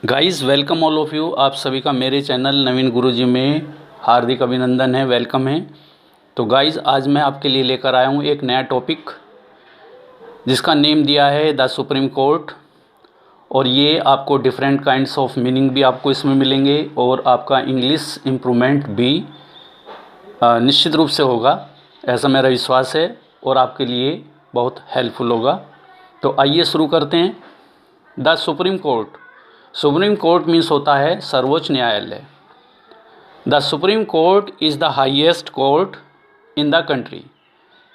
Guys welcome all of you. आप सभी का मेरे चैनल नवीन गुरुजी में हार्दिक अभिनंदन है, वेलकम है। तो गाइस आज मैं आपके लिए लेकर आया हूँ एक नया टॉपिक जिसका नेम दिया है द सुप्रीम कोर्ट। और ये आपको डिफरेंट काइंड्स ऑफ मीनिंग भी आपको इसमें मिलेंगे और आपका इंग्लिश इम्प्रूवमेंट भी निश्चित रूप से होगा, ऐसा मेरा विश्वास है और आपके लिए बहुत हेल्पफुल होगा। तो आइए शुरू करते हैं। The supreme court. Supreme court means होता है सर्वोच्च न्यायालय। The supreme court is the highest court in the country.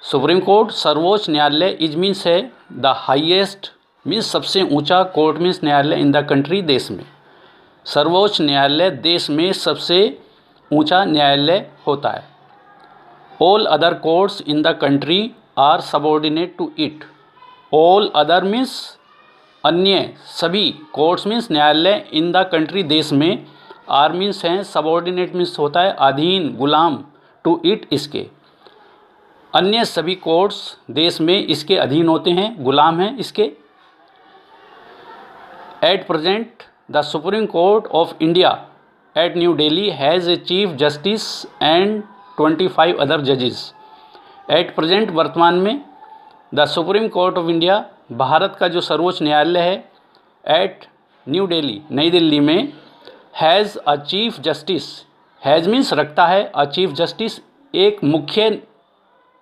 Supreme court सर्वोच्च न्यायालय इज मीन्स है द हाईएस्ट मीन्स सबसे ऊंचा, कोर्ट मीन्स न्यायालय इन द कंट्री देश में। सर्वोच्च न्यायालय देश में सबसे ऊंचा न्यायालय होता है। All other courts in the country are subordinate to it. All other means अन्य सभी, कोर्ट्स मीन्स न्यायालय, इन द कंट्री देश में, आर मीन्स हैं, सबऑर्डिनेट मीन्स होता है अधीन, गुलाम, टू इट इसके। अन्य सभी कोर्ट्स देश में इसके अधीन होते हैं, गुलाम हैं इसके। At present the supreme court of India at new Delhi has a chief justice and 25 other जजेस। एट प्रेजेंट वर्तमान में the supreme court of India Bharat का जो सर्वोच्च न्यायालय है एट न्यू दिल्ली नई दिल्ली में, has a chief justice. Has means रखता है, अ चीफ जस्टिस एक मुख्य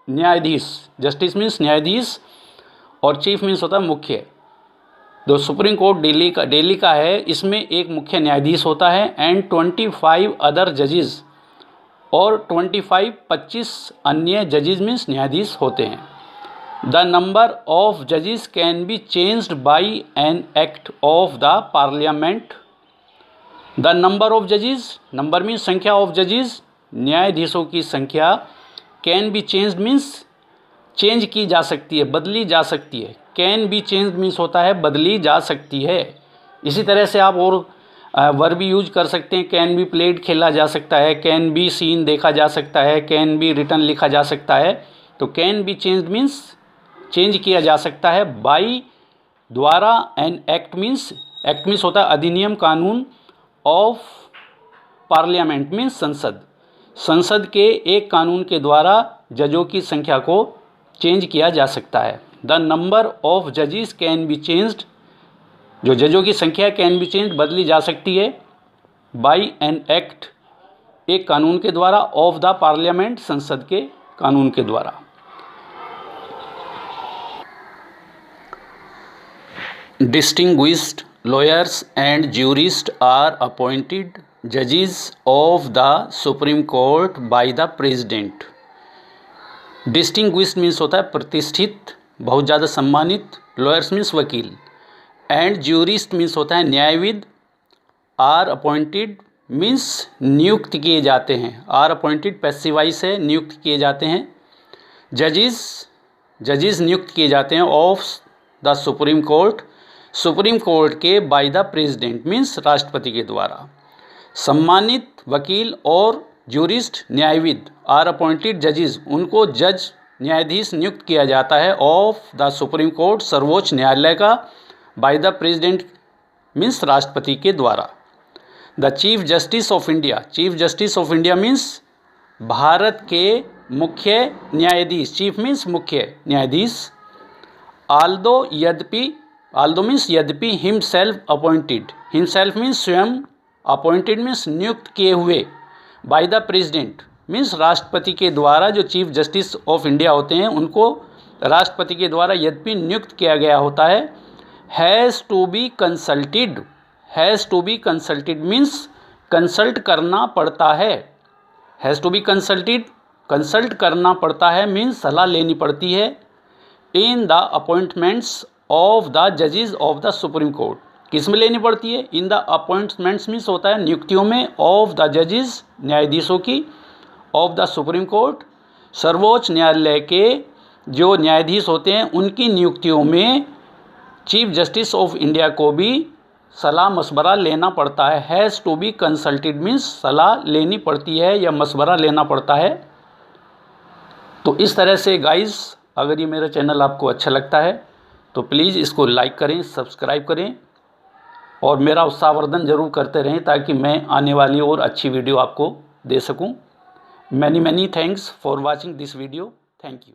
न्यायाधीश। जस्टिस मीन्स न्यायाधीश और चीफ मीन्स होता है मुख्य। जो सुप्रीम कोर्ट दिल्ली का है, इसमें एक मुख्य न्यायाधीश होता है एंड 25 अदर जजेस, और 25 अन्य जजेस मीन्स न्यायाधीश होते हैं। The number of judges can be changed by an act of the parliament. The number of judges, number means संख्या, of judges न्यायाधीशों की संख्या, can be changed means change की जा सकती है, बदली जा सकती है। can be changed means होता है बदली जा सकती है। इसी तरह से आप और वर्ब भी यूज कर सकते हैं। कैन बी प्लेड खेला जा सकता है, कैन बी सीन देखा जा सकता है, कैन बी रिटन लिखा जा सकता है। तो can be changed means change किया जा सकता है, बाई द्वारा, एन एक्ट मीन्स होता है अधिनियम, कानून, ऑफ पार्लियामेंट मीन्स संसद के एक कानून के द्वारा जजों की संख्या को चेंज किया जा सकता है। द नंबर ऑफ जजेस कैन बी चेंज्ड, जो जजों की संख्या कैन बी चेंज बदली जा सकती है, बाई एन एक्ट एक कानून के द्वारा, ऑफ द पार्लियामेंट संसद के कानून के द्वारा। Distinguished lawyers and jurists are appointed judges of the Supreme Court by the President. Distinguished means होता है प्रतिष्ठित, बहुत ज़्यादा सम्मानित। lawyers means वकील, and jurist means होता है न्यायविद। are appointed means नियुक्त किए जाते हैं, are appointed पैसिव वॉइस है, नियुक्त किए जाते हैं। जजेस नियुक्त किए जाते हैं of the supreme court, supreme court के, बाय द प्रेसिडेंट मीन्स राष्ट्रपति के द्वारा। सम्मानित वकील और ज्यूरिस्ट न्यायविद, आर अपॉइंटेड जजेस, उनको जज न्यायाधीश नियुक्त किया जाता है ऑफ द सुप्रीम कोर्ट सर्वोच्च न्यायालय का, बाय द प्रेसिडेंट मीन्स राष्ट्रपति के द्वारा। The chief justice of India, chief justice of India means Bharat के मुख्य न्यायाधीश, चीफ मीन्स मुख्य न्यायाधीश। आल्दो मीन्स यद्यपि, हिमसेल्फ अपॉइंटेड, हिमसेल्फ मीन्स स्वयं, अपॉइंटेड मीन्स नियुक्त किए हुए, बाय द प्रेसिडेंट मीन्स राष्ट्रपति के द्वारा। जो चीफ जस्टिस ऑफ इंडिया होते हैं उनको राष्ट्रपति के द्वारा यद्यपि नियुक्त किया गया होता है। Has to be consulted, has to be consulted means consult करना पड़ता है। Has to be consulted, consult करना पड़ता है मीन्स सलाह लेनी पड़ती है। In the appointments of the जजेस ऑफ द सुप्रीम कोर्ट, किस में लेनी पड़ती है? इन द अपॉइंटमेंट्स मीन्स होता है नियुक्तियों में, ऑफ द जजेस न्यायाधीशों की, ऑफ द सुप्रीम कोर्ट सर्वोच्च न्यायालय के जो न्यायाधीश होते हैं उनकी नियुक्तियों में चीफ जस्टिस ऑफ इंडिया को भी सलाह मशवरा लेना पड़ता है। Has to be consulted means सलाह लेनी पड़ती है या मशवरा लेना पड़ता है। तो इस तरह से गाइस, अगर ये मेरा चैनल आपको अच्छा लगता है तो प्लीज़ इसको लाइक करें, सब्सक्राइब करें और मेरा उत्साहवर्धन ज़रूर करते रहें ताकि मैं आने वाली और अच्छी वीडियो आपको दे सकूं। Many thanks for watching this video. Thank you.